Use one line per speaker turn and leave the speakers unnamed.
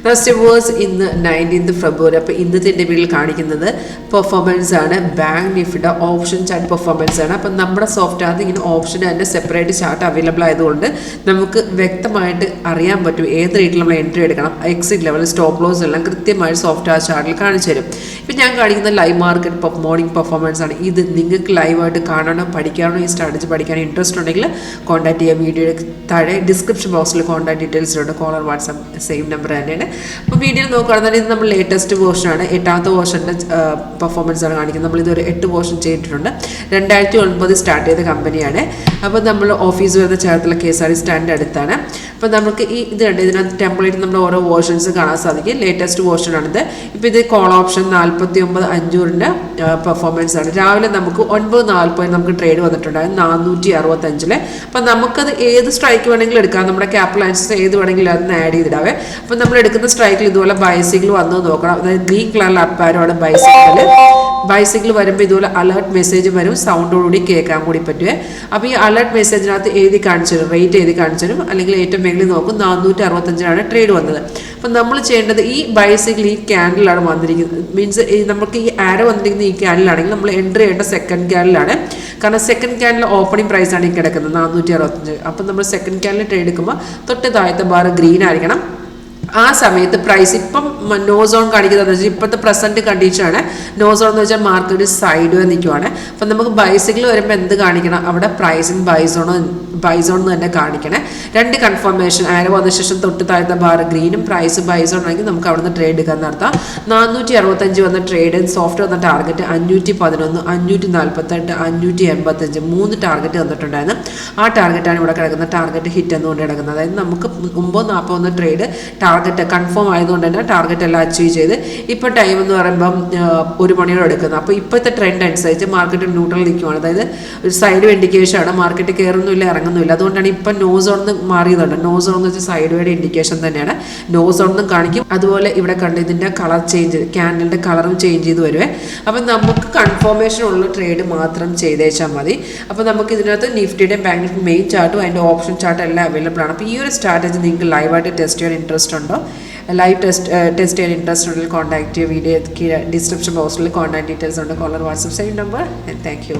First was ഇന്ന് 19th February. അപ്പോൾ ഇന്നത്തെ എൻ്റെ വീട്ടിൽ കാണിക്കുന്നത് പെർഫോമൻസ് ആണ്. ബാങ്ക് നിഫ്റ്റിയുടെ ഓപ്ഷൻ ചാർട്ട് പെർഫോമൻസ് ആണ്. അപ്പം നമ്മുടെ സോഫ്റ്റ്വെയർ ഇങ്ങനെ ഓപ്ഷൻ തന്നെ സെപ്പറേറ്റ് ചാർട്ട് അവൈലബിൾ ആയതുകൊണ്ട് നമുക്ക് വ്യക്തമായിട്ട് അറിയാൻ പറ്റും ഏത് റേറ്റിൽ നമ്മൾ എൻട്രി എടുക്കണം, എക്സിറ്റ് ലെവൽ, സ്റ്റോപ്പ് ലോസ് എല്ലാം കൃത്യമായിട്ട് സോഫ്റ്റ്വെയർ ചാർട്ടിൽ കാണിച്ചു തരും. ഇപ്പം ഞാൻ കാണിക്കുന്ന ലൈവ് മാർക്കറ്റ് മോർണിംഗ് പെർഫോമൻസ് ആണ്. ഇത് നിങ്ങൾക്ക് ലൈവായിട്ട് കാണാനോ പഠിക്കാനോ ഈ സ്ട്രാറ്റജി പഠിക്കാനോ ഇൻട്രസ്റ്റ് ഉണ്ടെങ്കിൽ കോൺടാക്ട് ചെയ്യുക. വീഡിയോയുടെ താഴെ ഡിസ്ക്രിപ്ഷൻ ബോക്സിൽ കോൺടാക്ട് ഡീറ്റെയിൽസിലുണ്ട്. കോളർ വാട്സാപ്പ് സെയിം നമ്പർ തന്നെയാണ്. അപ്പോൾ വീഡിയോ നോക്കുകയാണെന്നുണ്ടെങ്കിൽ ഇത് നമ്മൾ ലേറ്റസ്റ്റ് വേർഷനാണ്. 8ാമത്തെ വേർഷൻ്റെ പെർഫോമൻസ് ആണ് കാണിക്കുന്നത്. നമ്മളിതൊരു 8 വേർഷൻ ചെയ്തിട്ടുണ്ട്. 2009 സ്റ്റാർട്ട് ചെയ്ത കമ്പനിയാണ്. അപ്പോൾ നമ്മൾ ഓഫീസ് വരുന്ന ചേർത്തുള്ള KSRTC സ്റ്റാൻഡ് അടുത്താണ്. അപ്പോൾ നമുക്ക് ഈ ഇത് കണ്ട് ഇതിനകത്ത് ടെംപ്ലേറ്റ് നമ്മൾ ഓരോ വേർഷൻസ് കാണാൻ സാധിക്കും. ലേറ്റസ്റ്റ് വേർഷനാണിത്. ഇപ്പോൾ ഇത് കോൾ ഓപ്ഷൻ 49,500ൻ്റെ പെർഫോമൻസ് ആണ്. രാവിലെ നമുക്ക് 9:40 നമുക്ക് ട്രേഡ് വന്നിട്ടുണ്ടായിരുന്നു 465. അപ്പോൾ നമുക്കത് ഏത് സ്ട്രൈക്ക് വേണമെങ്കിലും എടുക്കാം. നമ്മുടെ ക്യാപിറ്റൽ അനുസരിച്ച് ഏത് വേണമെങ്കിലും അതിന് ആഡ് ചെയ്തിടാവേ. അപ്പോൾ നമ്മൾ എടുക്കുന്ന സ്ട്രൈക്കിൽ ഇതുപോലെ ബൈസിക്കിൾ വന്നു നോക്കണം. അതായത് ഗ്രീൻ കളറിൽ അപ്പാരമാണ് ബൈസിക്കിൾ വരുമ്പോൾ ഇതുപോലെ അലേർട്ട് മെസ്സേജ് വരും. സൗണ്ടോടുകൂടി കേൾക്കാൻ കൂടി പറ്റുമേ. അപ്പോൾ ഈ അലേർട്ട് മെസ്സേജിനകത്ത് എഴുതി കാണിച്ചു തരും, റേറ്റ് എഴുതി കാണിച്ചു തരും. അല്ലെങ്കിൽ ഏറ്റവും മേളിൽ നോക്കും 465 ട്രേഡ് വന്നത്. അപ്പം നമ്മൾ ചെയ്യേണ്ടത് ഈ ബൈസിക്കിൾ ഈ ക്യാൻഡിലാണ് വന്നിരിക്കുന്നത്. മീൻസ് നമുക്ക് ഈ ആരോ വന്നിരിക്കുന്ന ഈ ക്യാൻഡിലാണെങ്കിൽ നമ്മൾ എൻട്രി ചെയ്യേണ്ട സെക്കൻഡ് ക്യാൻഡിലാണ്. കാരണം സെക്കൻഡ് ക്യാൻഡിൽ ഓപ്പണിംഗ് പ്രൈസാണ് ഈ കിടക്കുന്നത് 465. അപ്പം നമ്മൾ സെക്കൻഡ് ക്യാൻഡിൽ ട്രേഡ് എടുക്കുമ്പോൾ തൊട്ട് താഴത്തെ ബാർ ഗ്രീൻ ആയിരിക്കണം. ആ സമയത്ത് പ്രൈസ് ഇപ്പം നോ സോൺ കാണിക്കുന്നതെന്ന് വെച്ചാൽ ഇപ്പോഴത്തെ പ്രസൻറ്റ് കണ്ടീഷനാണ്. നോ സോൺ എന്ന് വെച്ചാൽ മാർക്കറ്റ് സൈഡ് വരെ നിൽക്കുവാണ്. അപ്പം നമുക്ക് ബൈസിക്കിൾ വരുമ്പോൾ എന്ത് കാണിക്കണം, അവിടെ പ്രൈസിങ് ബൈസോൺ എന്ന് തന്നെ കാണിക്കണേ. 2 കൺഫർമേഷൻ ആരോ വന്ന ശേഷം തൊട്ട് താഴത്തെ ബാർ ഗ്രീനും പ്രൈസ് ബൈസോൺ ആണെങ്കിൽ നമുക്ക് അവിടെ നിന്ന് ട്രേഡ് എടുക്കാൻ നടത്താം. 465 വന്ന ട്രേഡ്, സോഫ്റ്റ് വന്ന ടാർഗറ്റ് 511, 548, 585 3 ടാർഗറ്റ് വന്നിട്ടുണ്ടായിരുന്നു. ആ ടാർഗറ്റാണ് ഇവിടെ കിടക്കുന്നത്. ടാർഗറ്റ് ഹിറ്റ് എന്നുകൊണ്ട് കിടക്കുന്നത്. അതായത് നമുക്ക് 9:40 വന്ന ട്രേഡ് ടാർഗറ്റ് കൺഫേം ആയതുകൊണ്ട് തന്നെ ടാർഗറ്റ് എല്ലാം അച്ചീവ് ചെയ്ത് ഇപ്പോൾ ടൈം എന്ന് പറയുമ്പം 1 മണിയോടെ എടുക്കുന്നത്. അപ്പോൾ ഇപ്പോഴത്തെ ട്രെൻഡ് അനുസരിച്ച് മാർക്കറ്റ് ന്യൂട്രൽ നിൽക്കുവാണ്. അതായത് ഒരു സൈഡ് ഇൻഡിക്കേഷൻ ആണ്. മാർക്കറ്റ് കയറുന്നില്ല ഇറങ്ങുന്നില്ല. അതുകൊണ്ടാണ് ഇപ്പം നോ സോണിന്ന് മാറിയതുണ്ട്. നോ സോൺ എന്ന് വെച്ചാൽ സൈഡ് വേയുടെ ഇൻഡിക്കേഷൻ തന്നെയാണ്. നോ സോണിന്നും കാണിക്കും. അതുപോലെ ഇവിടെ കണ്ട് ഇതിൻ്റെ കളർ ചേഞ്ച്, ക്യാൻഡലിൻ്റെ കളറും ചേഞ്ച് ചെയ്ത് വരുവേ. അപ്പം നമുക്ക് കൺഫർമേഷൻ ഉള്ള ട്രേഡ് മാത്രം ചെയ്തേച്ചാൽ മതി. അപ്പോൾ നമുക്ക് ഇതിനകത്ത് നിഫ്റ്റിയുടെ ബാങ്ക് നിഫ്റ്റി മെയിൻ ചാർട്ടും അതിൻ്റെ ഓപ്ഷൻ ചാർട്ടും എല്ലാം അവൈലബിൾ ആണ്. അപ്പോൾ ഈ ഒരു സ്ട്രാറ്റജി നിങ്ങൾക്ക് ലൈവായിട്ട് ടെസ്റ്റ് ചെയ്യാൻ ഇൻട്രസ്റ്റ് ഉണ്ടോ? ലൈവ് ടെസ്റ്റ് ചെയ്യാൻ ഇൻട്രസ്റ്റ് ഉണ്ടെങ്കിൽ കോൺടാക്ട് ചെയ്യുക. വീഡിയോ ഡിസ്ക്രിപ്ഷൻ ബോക്സിൽ കോൺടാക്ട് ഡീറ്റെയിൽസ് ഉണ്ട്. Caller WhatsApp same number. Thank U.